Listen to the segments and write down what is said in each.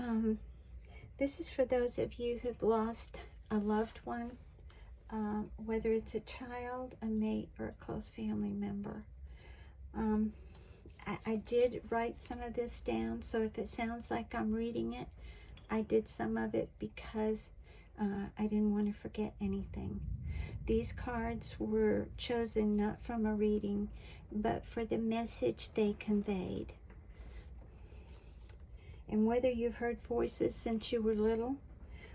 Um, this is for those of you who've lost a loved one, whether it's a child, a mate, or a close family member. I did write some of this down, so if it sounds like I'm reading it, I did some of it because I didn't want to forget anything. These cards were chosen not from a reading, but for the message they conveyed. And whether you've heard voices since you were little,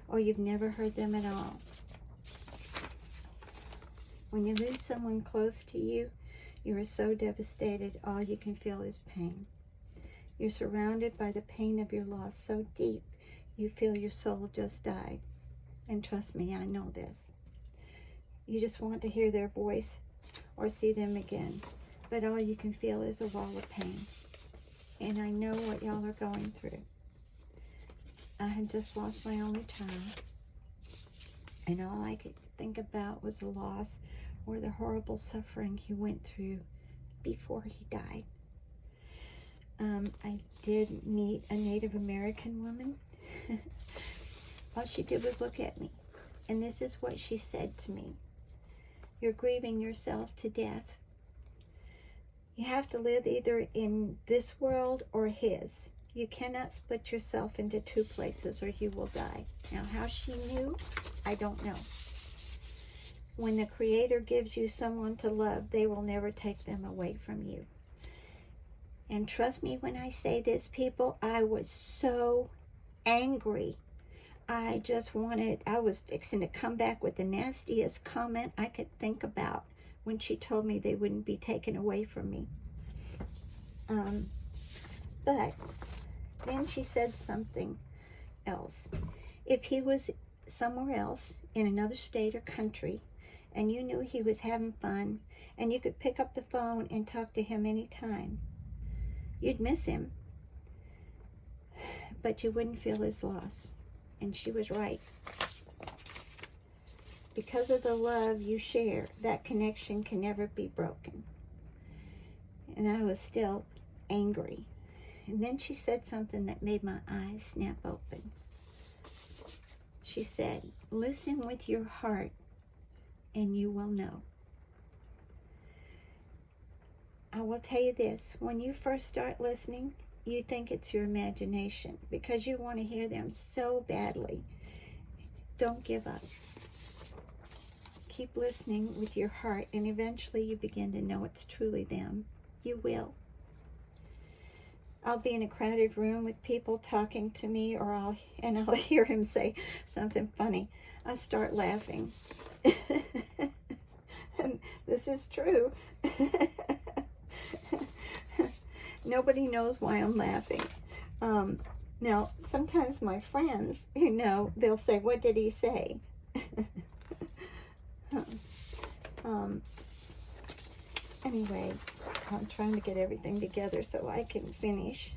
or you've never heard them at all, when you lose someone close to you, you are so devastated, all you can feel is pain. You're surrounded by the pain of your loss so deep, you feel your soul just died. And trust me, I know this. You just want to hear their voice or see them again, but all you can feel is a wall of pain. And I know what y'all are going through. I had just lost my only child, and all I could think about was the loss or the horrible suffering he went through before he died. I did meet a Native American woman. All she did was look at me, and this is what she said to me. You're grieving yourself to death. You have to live either in this world or his. You cannot split yourself into two places or you will die. Now, how she knew, I don't know. When the Creator gives you someone to love, they will never take them away from you. And trust me when I say this, people, I was so angry. I was fixing to come back with the nastiest comment I could think about when she told me they wouldn't be taken away from me. But then she said something else. If he was somewhere else, in another state or country, and you knew he was having fun, and you could pick up the phone and talk to him anytime, you'd miss him, but you wouldn't feel his loss. And she was right. Because of the love you share, that connection can never be broken. And I was still angry. And then she said something that made my eyes snap open. She said, listen with your heart and you will know. I will tell you this, when you first start listening, you think it's your imagination because you want to hear them so badly. Don't give up. Keep listening with your heart, and eventually you begin to know it's truly them. You will. I'll be in a crowded room with people talking to me, I'll hear him say something funny. I start laughing. And this is true. Nobody knows why I'm laughing. Now, sometimes my friends, they'll say, what did he say? Anyway, I'm trying to get everything together so I can finish.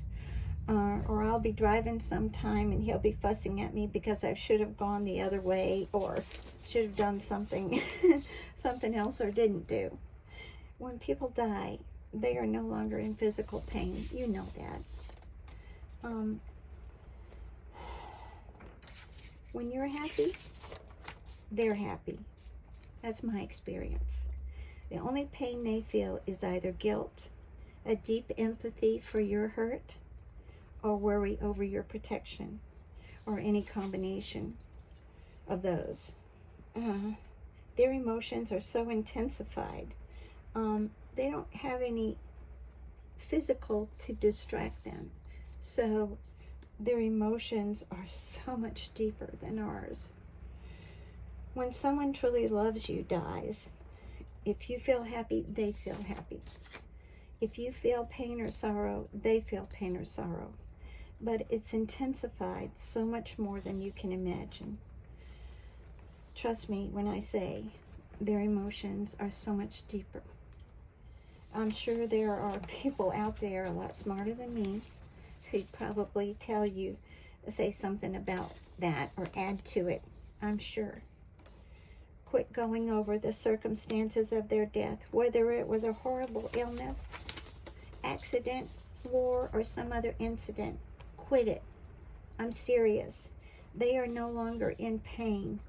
Or I'll be driving sometime and he'll be fussing at me because I should have gone the other way or should have done something else or didn't do. When people die, they are no longer in physical pain. You know that. When you're happy, they're happy. That's my experience. The only pain they feel is either guilt, a deep empathy for your hurt, or worry over your protection, or any combination of those. Their emotions are so intensified. They don't have any physical to distract them. So their emotions are so much deeper than ours. When someone truly loves you dies, if you feel happy, they feel happy. If you feel pain or sorrow, they feel pain or sorrow. But it's intensified so much more than you can imagine. Trust me when I say their emotions are so much deeper. I'm sure there are people out there a lot smarter than me who'd probably say something about that or add to it. I'm sure. Quit going over the circumstances of their death, whether it was a horrible illness, accident, war, or some other incident. Quit it. I'm serious. They are no longer in pain.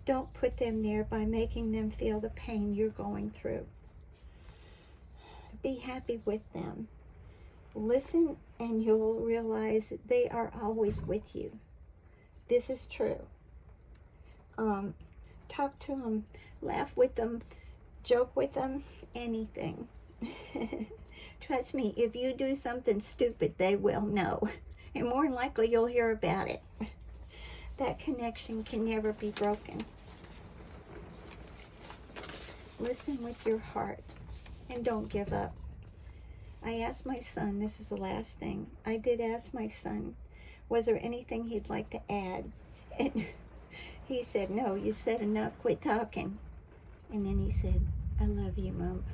Don't put them there by making them feel the pain you're going through. Be happy with them. Listen and you'll realize that they are always with you. This is true. Talk to them, laugh with them, joke with them, anything. Trust me, if you do something stupid, they will know. And more than likely, you'll hear about it. That connection can never be broken. Listen with your heart and don't give up. I asked my son, this is the last thing, I did ask my son, was there anything he'd like to add? And he said, no, you said enough, quit talking. And then he said, I love you, Mom.